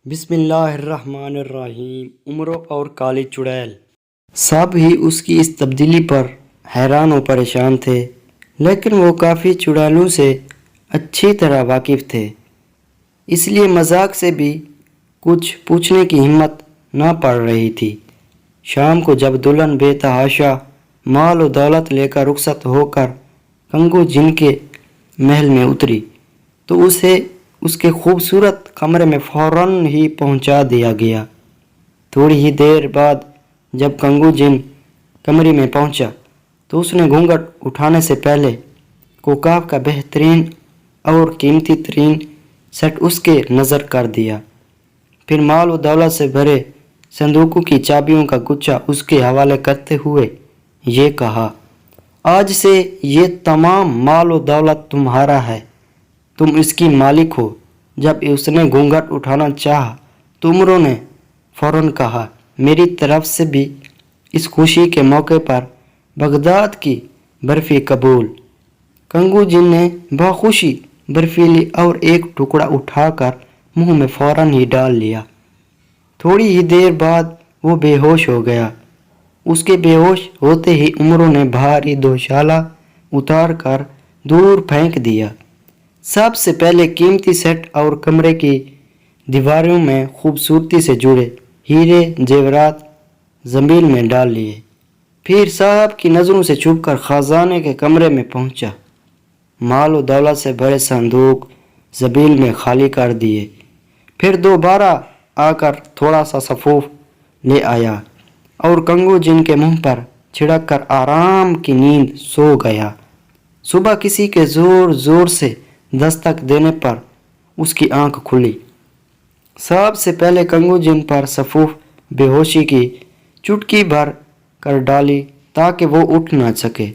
بسم اللہ الرحمن الرحیم۔ عمرو اور کالی چڑیل سب ہی اس کی اس تبدیلی پر حیران و پریشان تھے، لیکن وہ کافی چڑیلوں سے اچھی طرح واقف تھے، اس لیے مذاق سے بھی کچھ پوچھنے کی ہمت نہ پڑ رہی تھی۔ شام کو جب دلہن بے تحاشا مال و دولت لے کر رخصت ہو کر کنگو جن کے محل میں اتری تو اسے اس کے خوبصورت کمرے میں فوراً ہی پہنچا دیا گیا۔ تھوڑی ہی دیر بعد جب کنگو جن کمرے میں پہنچا تو اس نے گھونگھٹ اٹھانے سے پہلے کوکاف کا بہترین اور قیمتی ترین سیٹ اس کے نظر کر دیا، پھر مال و دولت سے بھرے صندوقوں کی چابیوں کا گچھا اس کے حوالے کرتے ہوئے یہ کہا، آج سے یہ تمام مال و دولت تمہارا ہے، تم اس کی مالک ہو۔ جب اس نے گھونگھٹ اٹھانا چاہا تو عمرو نے فوراً کہا، میری طرف سے بھی اس خوشی کے موقع پر بغداد کی برفی قبول۔ کنگو جن نے بخوشی برفی لی اور ایک ٹکڑا اٹھا کر منہ میں فوراً ہی ڈال لیا۔ تھوڑی ہی دیر بعد وہ بے ہوش ہو گیا۔ اس کے بے ہوش ہوتے ہی عمرو نے بھاری دوشالہ اتار کر دور پھینک دیا۔ سب سے پہلے قیمتی سیٹ اور کمرے کی دیواروں میں خوبصورتی سے جڑے ہیرے زیورات زمین میں ڈال لیے، پھر سب کی نظروں سے چھپ کر خزانے کے کمرے میں پہنچا۔ مال و دولت سے بھرے صندوق زمین میں خالی کر دیے، پھر دوبارہ آ کر تھوڑا سا صفوف لے آیا اور کنگو جن کے منہ پر چھڑک کر آرام کی نیند سو گیا۔ صبح کسی کے زور زور سے دستک دینے پر اس کی آنکھ کھلی۔ سب سے پہلے کنگو جن پر صفوف بے ہوشی کی چٹکی بھر کر ڈالی تاکہ وہ اٹھ نہ سکے،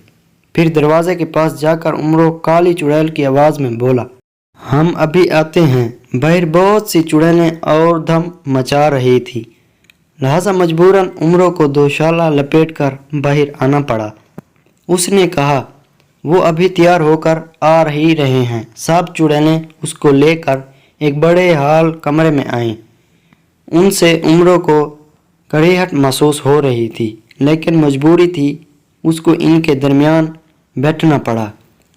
پھر دروازے کے پاس جا کر عمرو کالی چڑیل کی آواز میں بولا، ہم ابھی آتے ہیں۔ باہر بہت سی چڑیلیں اور دھم مچا رہی تھی، لہذا مجبوراً عمرو کو دوشالہ لپیٹ کر باہر آنا پڑا۔ اس نے کہا، وہ ابھی تیار ہو کر آ ہی رہے ہیں۔ سب چڑیلیں اس کو لے کر ایک بڑے ہال کمرے میں آئیں۔ ان سے عمرو کو کڑیہٹ محسوس ہو رہی تھی، لیکن مجبوری تھی، اس کو ان کے درمیان بیٹھنا پڑا،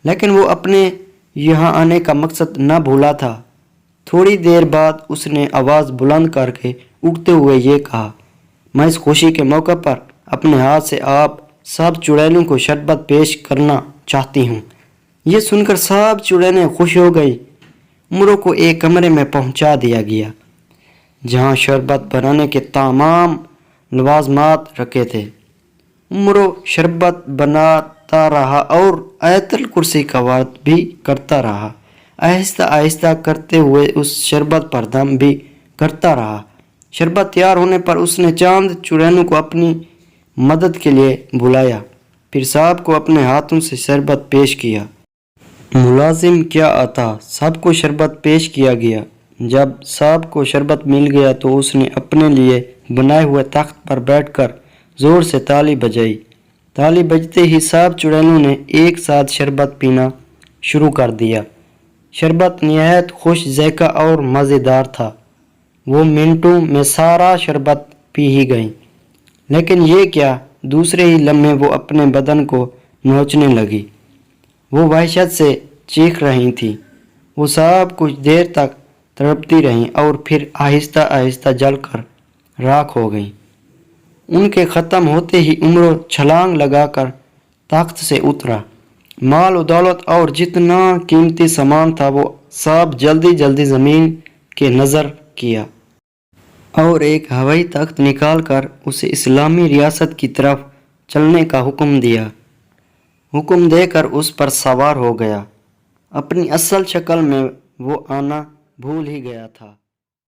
لیکن وہ اپنے یہاں آنے کا مقصد نہ بھولا تھا۔ تھوڑی دیر بعد اس نے آواز بلند کر کے اٹھتے ہوئے یہ کہا، میں اس خوشی کے موقع پر اپنے ہاتھ سے آپ سب چڑیلوں کو شربت پیش کرنا چاہتی ہوں۔ یہ سن کر سب چڑیلیں خوش ہو گئی۔ عمرو کو ایک کمرے میں پہنچا دیا گیا جہاں شربت بنانے کے تمام لوازمات رکھے تھے۔ عمرو شربت بناتا رہا اور آیت الکرسی کا ورد بھی کرتا رہا، آہستہ آہستہ کرتے ہوئے اس شربت پر دم بھی کرتا رہا۔ شربت تیار ہونے پر اس نے چاند چڑیلوں کو اپنی مدد کے لیے بلایا، پھر سب کو اپنے ہاتھوں سے شربت پیش کیا۔ ملازم کیا آتا، سب کو شربت پیش کیا گیا۔ جب سب کو شربت مل گیا تو اس نے اپنے لیے بنائے ہوئے تخت پر بیٹھ کر زور سے تالی بجائی۔ تالی بجتے ہی سب چڑیلوں نے ایک ساتھ شربت پینا شروع کر دیا۔ شربت نہایت خوش ذائقہ اور مزیدار تھا۔ وہ منٹوں میں سارا شربت پی ہی گئیں، لیکن یہ کیا، دوسرے ہی لمحے وہ اپنے بدن کو نوچنے لگی۔ وہ وحشت سے چیخ رہی تھیں۔ وہ سب کچھ دیر تک تڑپتی رہیں اور پھر آہستہ آہستہ جل کر راکھ ہو گئیں۔ ان کے ختم ہوتے ہی عمرو چھلانگ لگا کر تخت سے اترا۔ مال و دولت اور جتنا قیمتی سامان تھا وہ سب جلدی جلدی زمین کے نظر کیا اور ایک ہوائی تخت نکال کر اسے اسلامی ریاست کی طرف چلنے کا حکم دیا۔ حکم دے کر اس پر سوار ہو گیا۔ اپنی اصل شکل میں وہ آنا بھول ہی گیا تھا۔